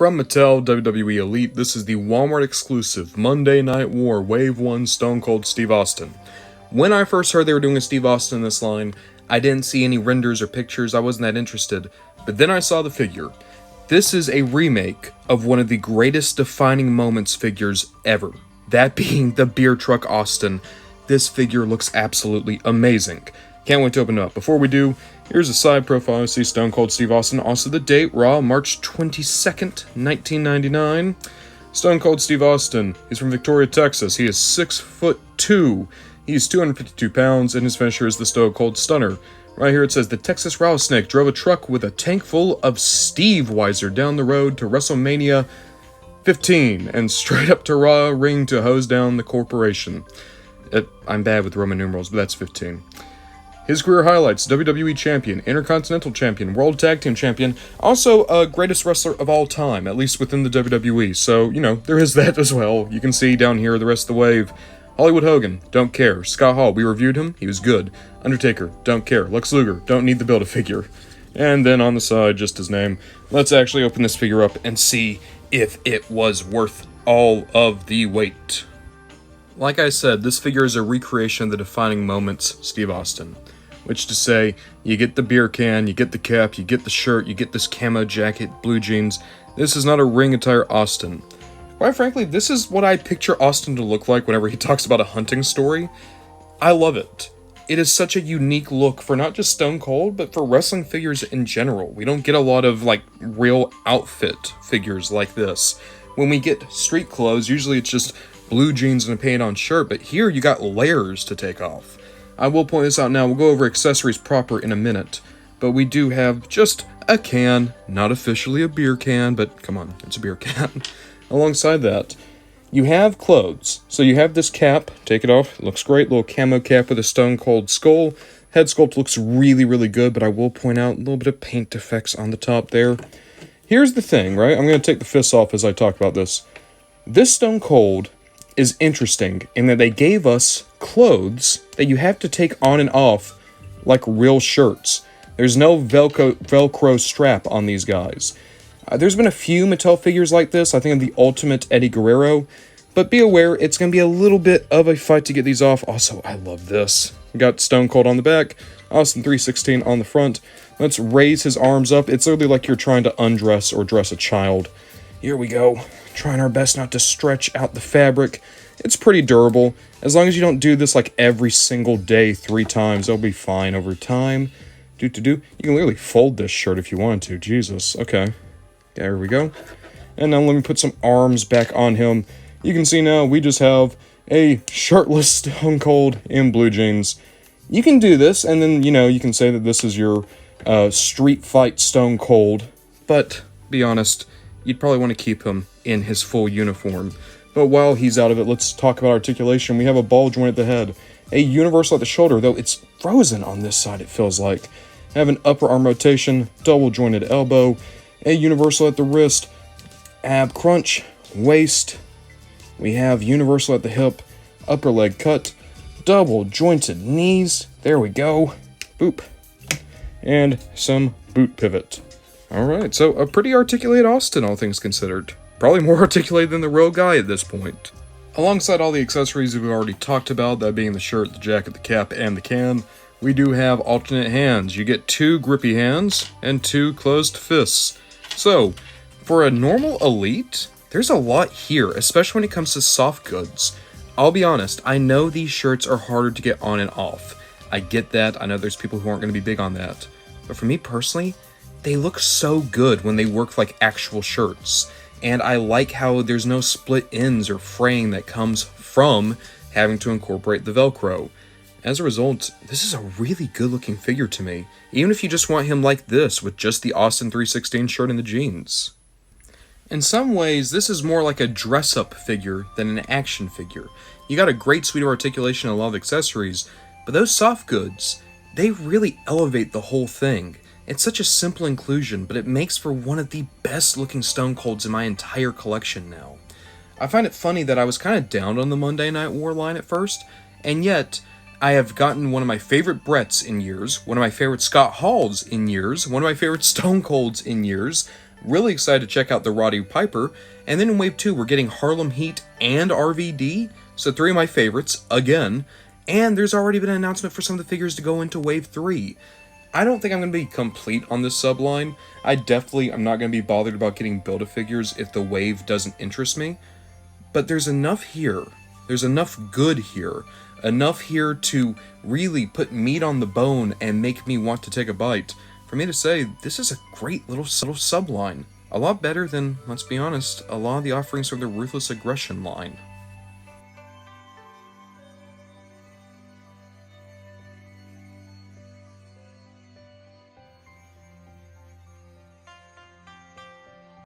From Mattel, WWE Elite, this is the Walmart exclusive Monday Night War Wave 1 Stone Cold Steve Austin. When I first heard they were doing a Steve Austin in this line, I didn't see any renders or pictures, I wasn't that interested, but then I saw the figure. This is a remake of one of the greatest defining moments figures ever, that being the beer truck Austin. This figure looks absolutely amazing. Can't wait to open it up. Before we do, here's a side profile. You see Stone Cold Steve Austin. Also the date, Raw, March 22nd, 1999. Stone Cold Steve Austin. He's from Victoria, Texas. He is 6'2". He's 252 pounds, and his finisher is the Stone Cold Stunner. Right here it says, the Texas Rattlesnake drove a truck with a tank full of Steve Weiser down the road to WrestleMania 15, and straight up to Raw ring to hose down the corporation. I'm bad with Roman numerals, but that's 15. His career highlights: WWE Champion, Intercontinental Champion, World Tag Team Champion, also greatest wrestler of all time, at least within the WWE, so, you know, there is that as well. You can see down here the rest of the wave. Hollywood Hogan, don't care. Scott Hall, we reviewed him, he was good. Undertaker, don't care. Lex Luger, don't need the Build-A-Figure. And then on the side, just his name. Let's actually open this figure up and see if it was worth all of the wait. Like I said, this figure is a recreation of the defining moments Steve Austin. Which to say, you get the beer can, you get the cap, you get the shirt, you get this camo jacket, blue jeans. This is not a ring attire Austin. Quite frankly, this is what I picture Austin to look like whenever he talks about a hunting story. I love it. It is such a unique look for not just Stone Cold, but for wrestling figures in general. We don't get a lot of, real outfit figures like this. When we get street clothes, usually it's just blue jeans and a paint-on shirt, but here you got layers to take off. I will point this out now, we'll go over accessories proper in a minute, but we do have just a can, not officially a beer can, but come on, it's a beer can. Alongside that, you have clothes. So you have this cap, take it off, it looks great, little camo cap with a Stone Cold skull. Head sculpt looks really, really good, but I will point out a little bit of paint effects on the top there. Here's the thing, right? I'm going to take the fists off as I talk about this. This Stone Cold is interesting in that they gave us clothes that you have to take on and off like real shirts. There's no Velcro strap on these guys. There's been a few Mattel figures like this. I think of the Ultimate Eddie Guerrero, but be aware it's going to be a little bit of a fight to get these off. Also, I love this. We got Stone Cold on the back, Austin 316 on the front. Let's raise his arms up. It's literally like you're trying to undress or dress a child. Here we go. Trying our best not to stretch out the fabric. It's pretty durable. As long as you don't do this like every single day 3 times, it'll be fine over time. You can literally fold this shirt if you wanted to. Jesus. Okay. There we go. And now let me put some arms back on him. You can see now we just have a shirtless Stone Cold in blue jeans. You can do this, and then, you can say that this is your street fight Stone Cold. But, be honest, you'd probably want to keep him in his full uniform. But while he's out of it, let's talk about articulation. We have a ball joint at the head, a universal at the shoulder, though it's frozen on this side, it feels like. Have an upper arm rotation, double jointed elbow, a universal at the wrist, ab crunch, waist. We have universal at the hip, upper leg cut, double jointed knees. There we go. Boop. And some boot pivot. Alright, so a pretty articulated Austin, all things considered. Probably more articulated than the real guy at this point. Alongside all the accessories we've already talked about, that being the shirt, the jacket, the cap, and the can, we do have alternate hands. You get 2 grippy hands and 2 closed fists. So, for a normal elite, there's a lot here, especially when it comes to soft goods. I'll be honest, I know these shirts are harder to get on and off. I get that, I know there's people who aren't going to be big on that. But for me personally, they look so good when they work like actual shirts. And I like how there's no split ends or fraying that comes from having to incorporate the Velcro. As a result, this is a really good looking figure to me, even if you just want him like this with just the Austin 316 shirt and the jeans. In some ways, this is more like a dress-up figure than an action figure. You got a great suite of articulation and a lot of accessories, but those soft goods, they really elevate the whole thing. It's such a simple inclusion, but it makes for one of the best looking Stone Colds in my entire collection now. I find it funny that I was kind of down on the Monday Night War line at first, and yet I have gotten one of my favorite Bretts in years, one of my favorite Scott Halls in years, one of my favorite Stone Colds in years, Really excited to check out the Roddy Piper. And then in Wave 2, we're getting Harlem Heat and RVD. So 3 of my favorites, again. And there's already been an announcement for some of the figures to go into Wave 3. I don't think I'm going to be complete on this subline. I'm not going to be bothered about getting Build-A-Figures if the wave doesn't interest me. But there's enough here. There's enough good here. Enough here to really put meat on the bone and make me want to take a bite. For me to say, this is a great little subline. A lot better than, let's be honest, a lot of the offerings from the Ruthless Aggression line.